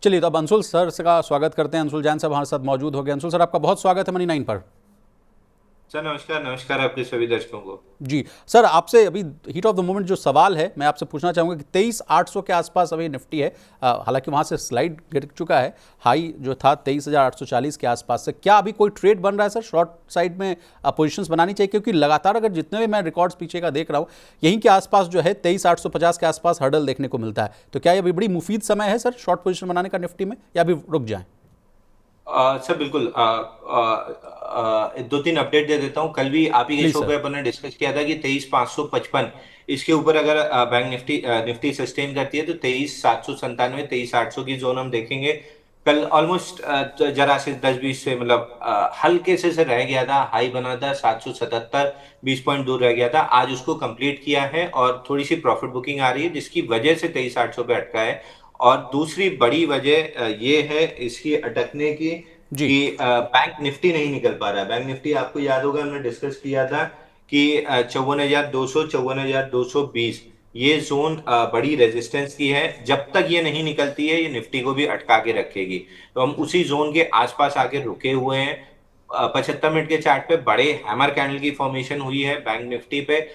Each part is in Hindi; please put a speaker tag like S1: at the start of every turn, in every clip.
S1: चलिए, तो अब अंशुल सर का स्वागत करते हैं। अंशुल जैन साहब हमारे साथ मौजूद हो गए। अंशुल सर, आपका बहुत स्वागत है मनी 9 पर।
S2: सर नमस्कार नमस्कार आपके सभी दर्शकों को।
S1: जी सर, आपसे अभी हीट ऑफ द मोमेंट जो सवाल है, मैं आपसे पूछना चाहूँगा कि 23,800 के आसपास अभी निफ्टी है। हालांकि वहाँ से स्लाइड गिर चुका है। हाई जो था 23,840 के आसपास से। क्या अभी कोई ट्रेड बन रहा है सर? शॉर्ट साइड में पोजीशंस बनानी चाहिए, क्योंकि लगातार अगर जितने भी मैं रिकॉर्ड्स पीछे का देख रहा हूँ, यहीं के आसपास जो है 23,850 के आसपास हर्डल देखने को मिलता है। तो क्या ये अभी बड़ी मुफीद समय है सर शॉर्ट पोजिशन बनाने का निफ्टी में, या अभी रुक जाए?
S2: सर बिल्कुल, दो तीन अपडेट दे देता हूँ। कल भी आप ही के
S1: प्लीज
S2: शो
S1: सर।
S2: पे अपन ने डिस्कस किया था कि 23,555 इसके ऊपर अगर बैंक निफ्टी निफ्टी सस्टेन करती है तो 23,797 23,800 की जोन हम देखेंगे। कल ऑलमोस्ट जरा से 10-20 से मतलब हल्के से रह गया था। हाई बना था 777, 20 पॉइंट दूर रह गया था। आज उसको कंप्लीट किया है और थोड़ी सी प्रॉफिट बुकिंग आ रही है, जिसकी वजह से 23,800 पे अटका है। और दूसरी बड़ी वजह ये है इसकी अटकने की
S1: जी।
S2: कि बैंक निफ्टी नहीं निकल पा रहा है। बैंक निफ्टी आपको याद होगा हमने डिस्कस किया था कि 54,200 54,220 ये जोन बड़ी रेजिस्टेंस की है। जब तक ये नहीं निकलती है ये निफ्टी को भी अटका के रखेगी। तो हम उसी जोन के आसपास आके रुके हुए हैं। 75 मिनट के चार्ट पे बड़े हैमर कैंडल की फॉर्मेशन हुई है बैंक निफ्टी पे,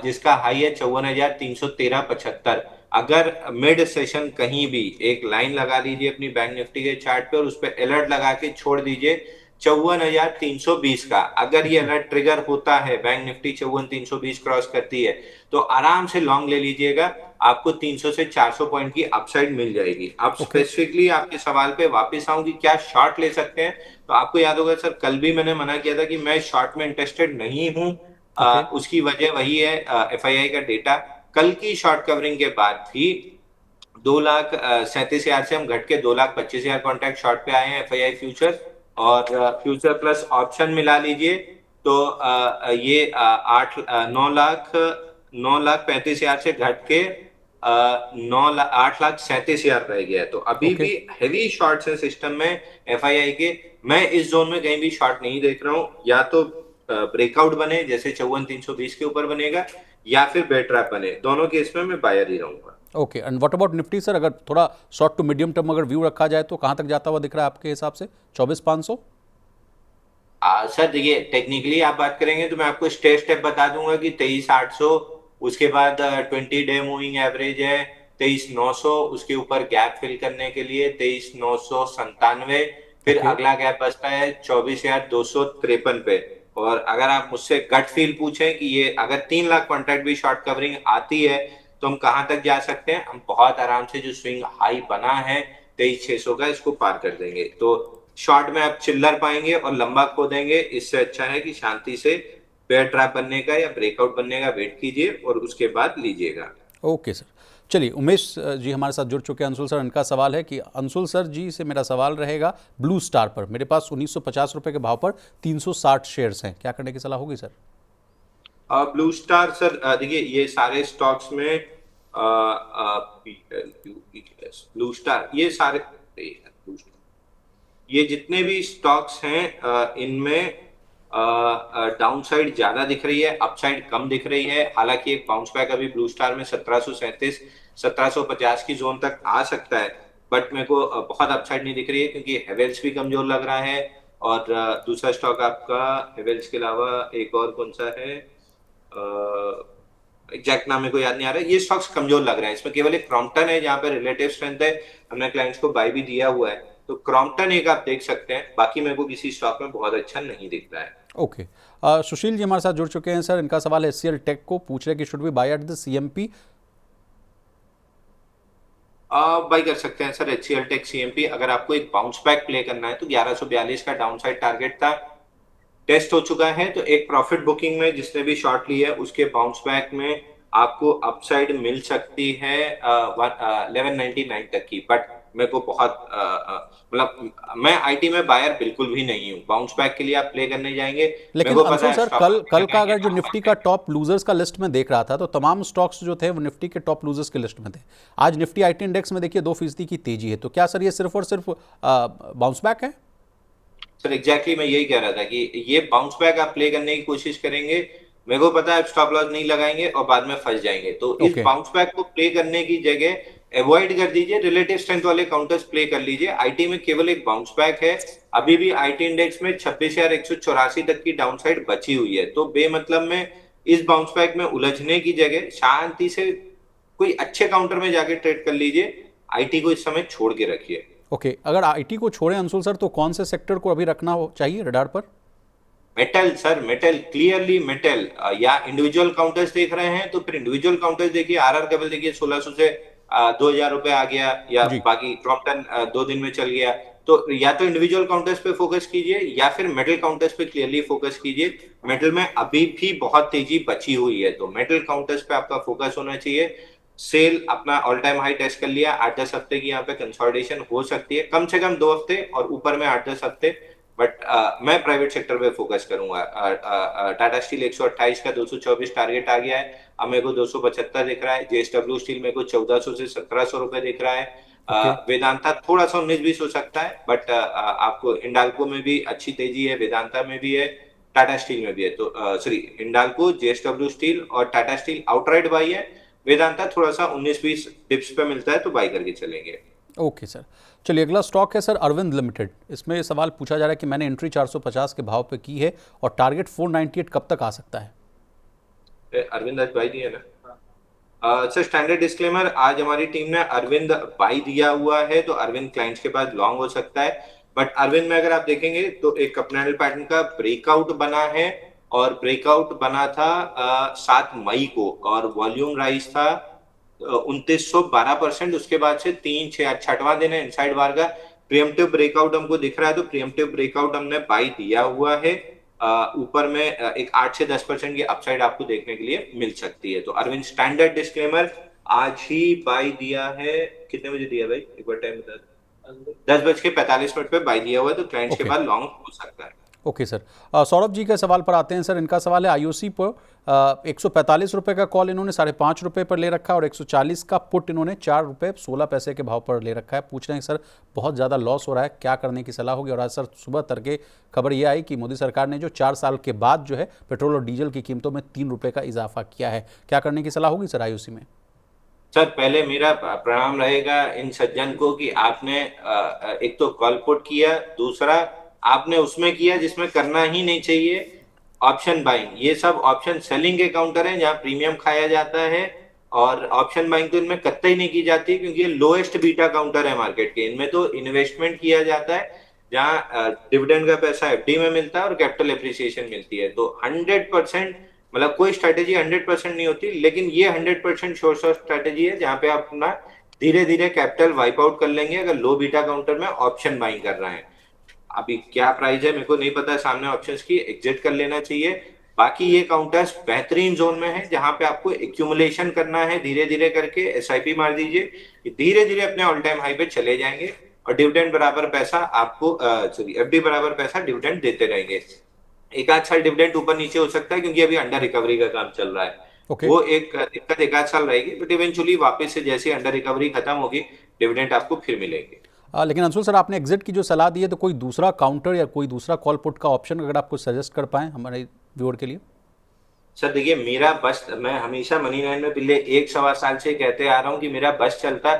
S2: जिसका हाई है 54,313.75। अगर मिड सेशन कहीं भी एक लाइन लगा लीजिए अपनी बैंक निफ्टी के चार्ट पे और उस पर अलर्ट लगा के छोड़ दीजिए 54,320 का। अगर ये अलर्ट ट्रिगर होता है, बैंक निफ्टी 54,320 क्रॉस करती है, तो आराम से लॉन्ग ले लीजिएगा। आपको 300 से 400 पॉइंट की अपसाइड मिल जाएगी। अब
S1: ओके।
S2: स्पेसिफिकली आपके सवाल पे वापस आऊं कि क्या शॉर्ट ले सकते हैं, तो आपको याद होगा सर कल भी मैंने मना किया था कि मैं शॉर्ट में इंटरेस्टेड नहीं हूं।
S1: ओके।
S2: उसकी वजह वही है, एफआईआई का डेटा। कल की शॉर्ट कवरिंग के बाद भी 2,37,000 से हम घट के 2,25,000 कॉन्ट्रैक्ट शॉर्ट पे आए हैं एफआईआई फ्यूचर। और फ्यूचर प्लस ऑप्शन मिला लीजिए तो ये 9,35,000 से घट के 8,37,000 रह गया है। तो अभी
S1: ओके।
S2: भी हैवी शॉर्ट्स है सिस्टम में एफआईआई के। मैं इस जोन में कहीं भी शॉर्ट नहीं देख रहा हूं। या तो ब्रेकआउट बने जैसे 54,320 के ऊपर बनेगा, या फिर बेयर ट्रैप बने। दोनों केस में मैं बायर ही रहूंगा।
S1: Okay, and what about Nifty sir? अगर थोड़ा शॉर्ट टू मीडियम टर्म अगर व्यू रखा जाए तो कहाँ तक जाता हुआ दिख रहा है आपके हिसाब से? 24,500?
S2: सर देखिए, टेक्निकली आप बात करेंगे तो मैं आपको स्टेप स्टेप बता दूंगा कि 23,800, उसके बाद 20 डे मूविंग एवरेज है 23,900, उसके ऊपर गैप फिल करने के लिए 23,997, फिर
S1: ओके।
S2: अगला गैप बचता है 24,253 पे। और अगर आप मुझसे गट फील पूछें कि ये अगर 3 लाख कॉन्ट्रैक्ट भी शॉर्ट कवरिंग आती है तो हम कहां तक जा सकते हैं, हम बहुत आराम से जो स्विंग हाई बना है 23,600 का, इसको पार कर देंगे। तो शॉर्ट में आप चिल्लर पाएंगे और लंबा खो देंगे। इससे अच्छा है कि शांति से बेयर ट्रैप बनने का या ब्रेकआउट बनने का वेट कीजिए और उसके बाद लीजिएगा।
S1: Okay sir. चलिए, उमेश जी हमारे साथ जुड़ चुके हैं। अंशुल सर, इनका सवाल है कि अंशुल सर जी से मेरा सवाल रहेगा ब्लू स्टार पर। मेरे पास 1950 रुपये के भाव पर 360 शेयर्स हैं, क्या करने की सलाह होगी सर?
S2: ब्लू स्टार सर, देखिए ये सारे स्टॉक्स में ब्लू स्टार, ये सारे ये जितने भी स्टॉक्स हैं इनमें डाउनसाइड ज्यादा दिख रही है, अपसाइड कम दिख रही है। हालांकि एक बाउंस बैक अभी ब्लू स्टार में 1737 1750 की जोन तक आ सकता है, बट मेरे को बहुत अपसाइड नहीं दिख रही है क्योंकि हेवेल्स भी कमजोर लग रहा है। और दूसरा स्टॉक आपका हेवेल्स के अलावा एक और कौन सा है, एग्जैक्ट नाम मेरे को याद नहीं आ रहा है। ये स्टॉक्स कमजोर लग रहे हैं। इसमें केवल एक क्रॉम्पटन है जहां पे रिलेटिव स्ट्रेंथ है, हमने क्लाइंट्स को बाय भी दिया हुआ है। तो क्रॉम्पटन एक आप देख सकते हैं, बाकी मेरे को किसी स्टॉक में बहुत अच्छा नहीं दिख रहा है।
S1: ओके। सुशील जी हमारे साथ जुड़ चुके हैं सर। इनका सवाल है एचसीएल टेक को, पूछ रहे कि should be by at the CMP?
S2: By कर सकते हैं सर एचसीएल टेक सीएमपी। अगर आपको एक बाउंस बैक प्ले करना है तो 1142 का डाउनसाइड टारगेट था, टेस्ट हो चुका है। तो एक प्रॉफिट बुकिंग में जिसने भी शॉर्ट लिया है उसके बाउंस बैक में आपको अपसाइड मिल सकती है 1199 तक की। बट मेरे को बहुत मतलब मैं आईटी में बायर बिल्कुल भी नहीं हूँ। बाउंस बैक के लिए आप प्ले करने जाएंगे, मेरे
S1: लेकिन
S2: को पता
S1: अंशुल
S2: है
S1: सर,
S2: स्टॉप
S1: कल
S2: लॉस
S1: कल
S2: निकल
S1: का
S2: जाएंगे
S1: अगर जो
S2: तो
S1: निफ्टी का
S2: मार्केट।
S1: टॉप लूजर्स का लिस्ट में देख रहा था तो तमाम स्टॉक्स जो थे वो निफ्टी के टॉप लूजर्स के लिस्ट में थे। आज निफ्टी आईटी इंडेक्स में देखिए 2% की तेजी है। तो क्या सर ये सिर्फ और सिर्फ बाउंस बैक है?
S2: सर एग्जैक्टली मैं यही कह रहा था कि ये बाउंस बैक आप प्ले करने की कोशिश करेंगे, मेरे को पता है आप स्टॉप लॉस नहीं लगाएंगे और बाद में फंस जाएंगे। तो इस
S1: ओके।
S2: बाउंस बैक को प्ले करने की जगह अवॉइड कर दीजिए, रिलेटिव स्ट्रेंथ वाले काउंटर्स प्ले कर लीजिए। आईटी में केवल एक बाउंस बैक है, अभी भी आईटी इंडेक्स में 26,184 तक की डाउनसाइड बची हुई है। तो बेमतलब में इस बाउंस बैक में उलझने की जगह शांति से कोई अच्छे काउंटर में जाके ट्रेड कर लीजिए। आईटी को इस समय छोड़ के रखिए।
S1: ओके, अगर आईटी को छोड़ें अंशुल सर, तो कौन से सेक्टर को अभी रखना चाहिए रडार पर?
S2: Metal sir, metal, clearly metal. या इंडिविजुअल काउंटर्स देख रहे हैं तो फिर इंडिविजुअल काउंटर्स देखिए। आरआर केबल देखिए 1600 से 2000 रुपए आ गया, या
S1: जी।
S2: बाकी क्रॉम्पटन 2 दिन में चल गया। तो या तो इंडिविजुअल काउंटर्स पे फोकस कीजिए या फिर मेटल काउंटर्स पे क्लियरली फोकस कीजिए। मेटल में अभी भी बहुत तेजी बची हुई है, तो मेटल काउंटर्स पे आपका फोकस होना चाहिए। सेल अपना ऑल टाइम हाई टेस्ट कर लिया, 8-10 हफ्ते की यहाँ पे कंसोलिडेशन हो सकती है, कम से कम 2 हफ्ते और ऊपर में 8-10 हफ्ते। बट मैं प्राइवेट सेक्टर पे फोकस करूंगा। टाटा स्टील 128 का 224 टारगेट आ गया है, अब मेरे को 275 दिख रहा है। जेएसडब्ल्यू स्टील मेरे को 1400 से 1700 रुपए दिख रहा है।
S1: ओके।
S2: वेदांता थोड़ा सा 19-20 हो सकता है, बट आपको हिंडाल्को में भी अच्छी तेजी है, वेदांता में भी है, टाटा स्टील में भी है। तो सॉरी, हिंडाल्को, जेएसडब्ल्यू स्टील और टाटा स्टील आउटराइट बाई है। वेदांता थोड़ा सा 19-20 डिप्स पे मिलता है तो बाई करके चलेंगे।
S1: ओके सर, चलिए अगला स्टॉक है सर अरविंद लिमिटेड। इसमें सवाल पूछा जा रहा है कि मैंने एंट्री 450 के भाव पे की है और टारगेट 498 कब तक आ सकता है?
S2: अरविंद आज बाई दिया ना। सर स्टैंडर्ड डिस्क्लेमर, आज हमारी टीम ने अरविंद बाई दिया हुआ है, तो अरविंद क्लाइंट्स के पास लॉन्ग हो सकता है। बट अरविंद में अगर आप देखेंगे तो एक कपनैडल पैटर्न का ब्रेकआउट बना है, और ब्रेकआउट बना था 7 मई को, और वॉल्यूम राइज था 2912%। उसके बाद से 3-6 दिन है इनसाइड बार का। प्रीएम्प्टिव ब्रेकआउट हमको दिख रहा है, तो प्रीएम्प्टिव ब्रेकआउट हमने बाई दिया हुआ है। ऊपर में एक 8 से 10% की अपसाइड आपको देखने के लिए मिल सकती है। तो अरविंद स्टैंडर्ड डिस्क्लेमर आज ही बाई दिया है। कितने बजे दिया भाई, एक बार टाइम बता। 10:45 पे बाई दिया हुआ है, तो क्लाइंट्स के
S1: ओके।
S2: पास लॉन्ग हो सकता है।
S1: ओके सर, सौरभ जी के सवाल पर आते हैं सर। इनका सवाल है आईओसी पर 145 रुपये का कॉल इन्होंने 5.5 रुपये पर ले रखा है और 140 का पुट इन्होंने 4 रुपये 16 पैसे के भाव पर ले रखा है। पूछ रहे हैं सर बहुत ज़्यादा लॉस हो रहा है, क्या करने की सलाह होगी? और आज सर सुबह तड़के खबर ये आई कि मोदी सरकार ने जो 4 साल के बाद जो है पेट्रोल और डीजल की कीमतों में 3 रुपये का इजाफा किया है, क्या करने की सलाह होगी सर आईओसी में?
S2: सर पहले मेरा प्रणाम रहेगा इन सज्जन को कि आपने एक तो कॉल पुट किया, दूसरा आपने उसमें किया जिसमें करना ही नहीं चाहिए, ऑप्शन बाइंग। ये सब ऑप्शन सेलिंग के काउंटर हैं जहां प्रीमियम खाया जाता है, और ऑप्शन बाइंग तो इनमें कतई नहीं की जाती, क्योंकि ये लोएस्ट बीटा काउंटर है मार्केट के। इनमें तो इन्वेस्टमेंट किया जाता है जहां डिविडेंड का पैसा एफडी में मिलता है और कैपिटल एप्रिसिएशन मिलती है। तो 100%, मतलब कोई स्ट्रेटेजी 100% नहीं होती, लेकिन ये 100% श्योर स्ट्रेटेजी है जहां पे आप अपना धीरे धीरे कैपिटल वाइप आउट कर लेंगे अगर लो बीटा काउंटर में ऑप्शन बाइंग कर रहे हैं। अभी क्या प्राइस है मेरे को नहीं पता, सामने ऑप्शंस की एग्जिट कर लेना चाहिए। बाकी ये काउंटर्स बेहतरीन जोन में है जहां पे आपको एक्यूमुलेशन करना है, धीरे धीरे करके एसआईपी मार दीजिए, धीरे धीरे अपने ऑल टाइम हाई पे चले जाएंगे, और डिविडेंड बराबर पैसा आपको, सॉरी एफडी बराबर पैसा डिविडेंड देते रहेंगे। एक आध साल डिविडेंड ऊपर नीचे हो सकता है क्योंकि अभी अंडर रिकवरी का काम चल रहा है।
S1: ओके।
S2: वो एक दिक्कत एक आध साल रहेगी, बट इवेंचुअली वापस से जैसे अंडर रिकवरी खत्म होगी डिविडेंड आपको फिर मिलेंगे।
S1: लेकिन अंशुल सर आपने एग्जिट की जो सलाह दी है, तो कोई दूसरा काउंटर या कोई दूसरा कॉल पुट का ऑप्शन अगर आपको सजेस्ट कर पाएं हमारे व्यूअर के लिए?
S2: सर देखिए, मेरा बस, मैं हमेशा मनी लाइन में पिछले 1-1.25 साल से कहते आ रहा हूँ कि मेरा बस चलता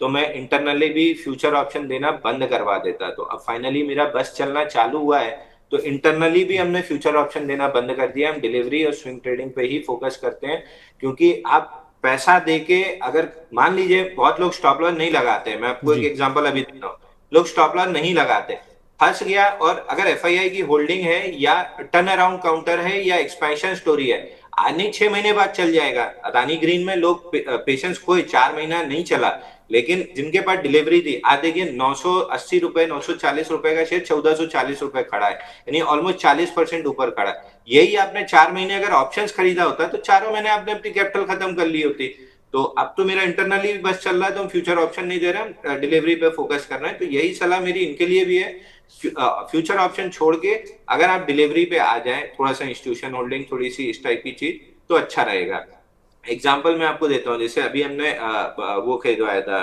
S2: तो मैं इंटरनली भी फ्यूचर ऑप्शन देना बंद करवा देता। तो अब फाइनली मेरा बस चलना चालू हुआ है, तो इंटरनली भी हमने फ्यूचर ऑप्शन देना बंद कर दिया। हम डिलीवरी और स्विंग ट्रेडिंग पे ही फोकस करते हैं, क्योंकि आप पैसा देके, अगर मान लीजिए बहुत लोग स्टॉप लॉस नहीं लगाते, मैं आपको एक
S1: जी।
S2: एग्जांपल अभी देता हूँ। लोग स्टॉप लॉस नहीं लगाते, फंस गया, और अगर एफआईआई की होल्डिंग है या टर्न अराउंड काउंटर है या एक्सपेंशन स्टोरी है, आने 6 महीने बाद चल जाएगा। अदानी ग्रीन में लोग पेशेंस खोए, 4 महीना नहीं चला, लेकिन जिनके पास डिलीवरी थी, आज देखिए 980 रुपए, 940 रुपए का शेयर 1440 रुपए खड़ा है, यानी ऑलमोस्ट 40% ऊपर खड़ा है। यही आपने 4 महीने अगर ऑप्शंस खरीदा होता तो चारों महीने आपने अपनी कैपिटल खत्म कर ली होती। तो अब तो मेरा इंटरनली बस चल रहा है, तो हम फ्यूचर ऑप्शन नहीं दे रहे, हम डिलीवरी पे फोकस कर रहे हैं। तो यही सलाह मेरी इनके लिए भी है, फ्यूचर ऑप्शन छोड़ के अगर आप डिलीवरी पे आ जाए, थोड़ा सा इंस्टीट्यूशन होल्डिंग, थोड़ी सी इस टाइप की चीज, तो अच्छा रहेगा। एग्जाम्पल मैं आपको देता हूँ, जैसे अभी हमने वो खरीदवाया था,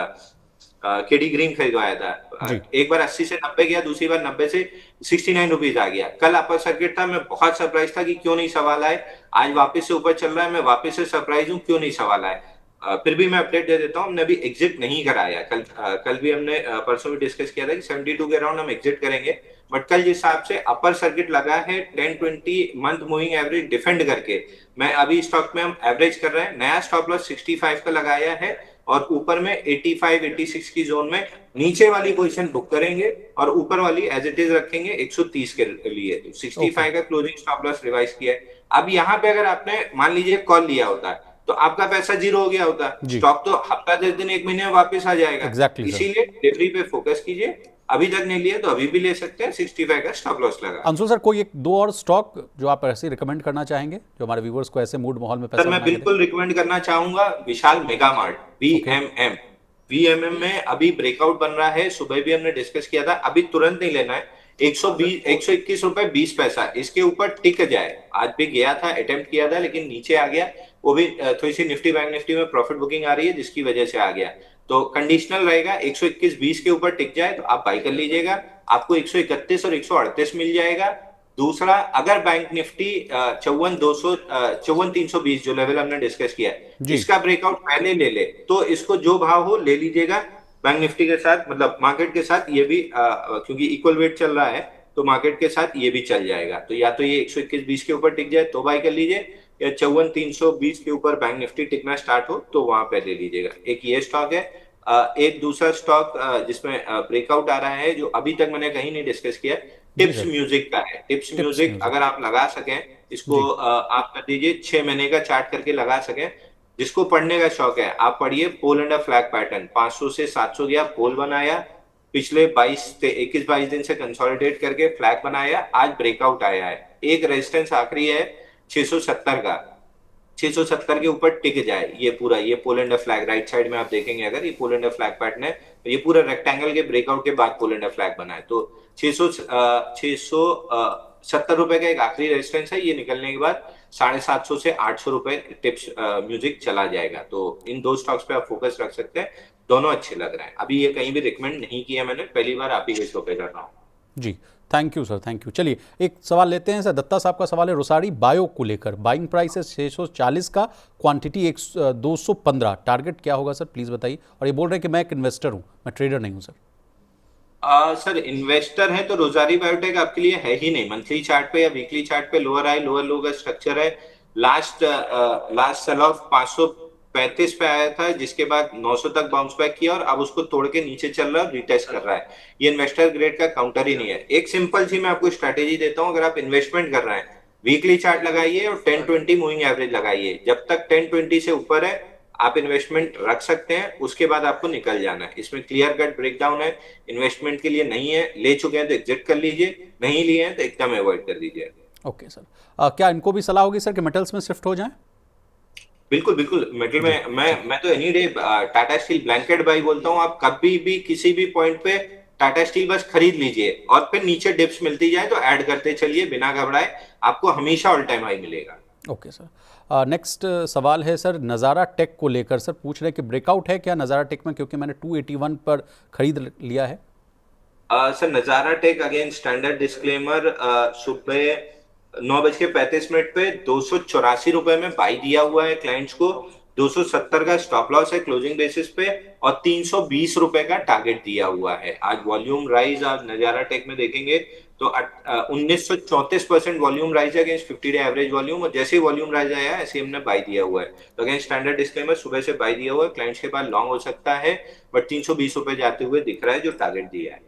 S2: केडी ग्रीन खरीदवाया था।
S1: जी।
S2: एक बार 80 से 90 गया, दूसरी बार 90 से 69 रुपीज आ गया। कल अपर सर्किट था, मैं बहुत सरप्राइज था कि क्यों नहीं सवाल आए। आज वापस से ऊपर चल रहा है, मैं वापस से सरप्राइज हूँ क्यों नहीं सवाल आए। फिर भी मैं अपडेट दे देता हूँ, हमने अभी एग्जिट नहीं कराया। कल भी हमने परसों भी डिस्कस किया था कि 72 के अराउंड हम एग्जिट करेंगे, बट कल जिस हिसाब से अपर सर्किट लगा है 10-20 मंथ मूविंग एवरेज डिफेंड करके, मैं अभी स्टॉक में हम एवरेज कर रहे हैं। नया स्टॉप लॉस 65 का लगाया है और ऊपर में 85-86 की जोन में नीचे वाली पोजीशन बुक करेंगे और ऊपर वाली एज इट इज रखेंगे 130 के लिए। तो 65 का क्लोजिंग स्टॉप लॉस रिवाइज किया है। अब यहाँ पे अगर आपने मान लीजिए कॉल लिया होता है तो आपका पैसा जीरो हो गया होता,
S1: जी
S2: स्टॉक तो हफ्ता 10 दिन 1 महीने में वापस आ जाएगा।
S1: Exactly sir.
S2: इसीलिए डिलीवरी पे फोकस कीजिए। अभी तक नहीं लिया तो अभी भी ले सकते हैं, 65 का स्टॉप लॉस लगा।
S1: अंशुल सर, कोई एक दो और स्टॉक जो आप ऐसे रिकमेंड करना चाहेंगे जो हमारे व्यूवर्स को ऐसे मूड माहौल में
S2: सर
S1: पैसा
S2: मैं
S1: बना के दे?
S2: बिल्कुल रिकमेंड करना चाहूंगा Vishal mega mart,
S1: okay
S2: VMM। VMM में अभी ब्रेकआउट बन रहा है, सुबह भी हमने डिस्कस किया था। अभी तुरंत नहीं लेना है, 121 रुपए 20 पैसा इसके ऊपर टिक जाए। आज भी गया था, अटेम्प्ट किया था, लेकिन नीचे आ गया। वो भी थोड़ी सी निफ्टी बैंक निफ्टी में प्रॉफिट बुकिंग आ रही है जिसकी वजह से आ गया। तो कंडीशनल रहेगा, 121-20 के ऊपर टिक जाए तो आप बाई कर लीजिएगा। आपको 131 और 138 मिल जाएगा। दूसरा, अगर बैंक निफ्टी 54-320 जो लेवल हमने डिस्कस किया है,
S1: जी
S2: इसका ब्रेकआउट पहले ले ले तो इसको जो भाव हो ले लीजिएगा। बैंक निफ्टी के साथ मतलब मार्केट के साथ ये भी क्योंकि इक्वल वेट चल रहा है तो मार्केट के साथ ये भी चल जाएगा। तो या तो ये 121-20 के ऊपर टिक जाए तो बाय कर लीजिए, या 54-320 के ऊपर बैंक निफ्टी टिकना स्टार्ट हो तो वहां पे ले लीजिएगा। एक ये स्टॉक है। एक दूसरा स्टॉक जिसमें ब्रेकआउट आ रहा है जो अभी तक मैंने कहीं नहीं डिस्कस किया,
S1: जी
S2: टिप्स
S1: सर।
S2: म्यूजिक का है। Tips
S1: tips
S2: music
S1: music.
S2: अगर आप लगा सकें इसको,
S1: जी
S2: आप कर दीजिए 6 महीने का चार्ट करके लगा सकें। जिसको पढ़ने का शौक है आप पढ़िए। पोल एंड फ्लैग पैटर्न 500 से 700 गया, पोल बनाया, पिछले 21-22 दिन से कंसोलिडेट करके फ्लैग बनाया, आज ब्रेकआउट आया है। एक रेजिस्टेंस आखिरी है 670 का, 670 के ऊपर टिक जाए ये पूरा, ये pole and flag right side में आप देखेंगे अगर, ये पोल एंड फ्लैग पैटर्न है। तो ये पूरा रेक्टेंगल के ब्रेकआउट के बाद पोल एंड फ्लैग बना है। तो 670 रुपए का एक आखिरी रेजिस्टेंस है। ये निकलने के बाद 750 से 800 रुपए टिप्स म्यूजिक चला जाएगा। तो इन दो स्टॉक्स पे आप फोकस रख सकते हैं, दोनों अच्छे लग रहे हैं। अभी ये कहीं भी रिकमेंड नहीं किया मैंने, पहली बार आप ही के शो पे कर रहा हूँ।
S1: जी thank you sir, thank you. चलिए एक सवाल लेते हैं सर। दत्ता साहब का सवाल है रोसारी बायो को लेकर। बाइंग प्राइस है 640 का, क्वांटिटी 215, टारगेट क्या होगा सर प्लीज़ बताइए। और ये बोल रहे हैं कि मैं एक इन्वेस्टर हूँ, मैं ट्रेडर नहीं हूँ सर।
S2: सर इन्वेस्टर है तो रोजारी बायोटेक आपके लिए है ही नहीं। मंथली चार्ट पे या वीकली चार्ट पे लोअर हाई लोअर लो का स्ट्रक्चर है। लास्ट सेल ऑफ 535 पे आया था, जिसके बाद 900 तक बाउंस बैक किया और अब उसको तोड़ के नीचे चल रहा है, रिटेस्ट कर रहा है। ये इन्वेस्टर ग्रेड का काउंटर ही नहीं है। एक सिंपल सी मैं आपको स्ट्रेटेजी देता हूँ, अगर आप इन्वेस्टमेंट कर रहे हैं वीकली चार्ट लगाइए और 10-20 मूविंग एवरेज लगाइए। जब तक 10-20 से ऊपर है आप इन्वेस्टमेंट रख सकते हैं, उसके बाद आपको निकल जाना है। इसमें क्लियर कट ब्रेकडाउन है, इन्वेस्टमेंट के लिए नहीं है। ले चुके हैं तो एग्जिट कर लीजिए, नहीं लिए हैं तो एकदम अवॉइड कर दीजिए।
S1: Okay sir. क्या इनको भी सलाह होगी सर कि मेटल्स में शिफ्ट हो जाएं?
S2: बिल्कुल बिल्कुल, मेटल
S1: जी
S2: में मैं तो any day Tata steel blanket by बोलता हूँ। आप कभी भी किसी भी पॉइंट पे टाटा स्टील बस खरीद लीजिए और फिर नीचे डिप्स मिलती जाए तो ऐड करते चलिए बिना घबराए, आपको हमेशा ऑल टाइम हाई मिलेगा।
S1: Okay sir. नेक्स्ट सवाल है सर नज़ारा टेक को लेकर। सर पूछ रहे हैं कि ब्रेकआउट है क्या नज़ारा टेक में, क्योंकि मैंने 281 पर खरीद लिया है।
S2: सर नजारा टेक अगेन स्टैंडर्ड डिस्क्लेमर, सुबह 9:35 पे 284 रुपए में बाई दिया हुआ है क्लाइंट्स को। 270 का स्टॉप लॉस है क्लोजिंग बेसिस पे और 320 रुपए का टारगेट दिया हुआ है। आज वॉल्यूम राइज आप नजारा टेक में देखेंगे तो 1934% वॉल्यूम राइज है अगेंस्ट 50 डे एवरेज वॉल्यूम, और जैसे ही वॉल्यूम राइज आया ऐसे ही हमने बाई दिया हुआ है। तो अगेन स्टैंडर्ड डिस्क्लेमर, सुबह से बाई दिया हुआ है, क्लाइंट्स के पास लॉन्ग हो सकता है बट 320 रुपए जाते हुए दिख रहा है जो टारगेट दिया है।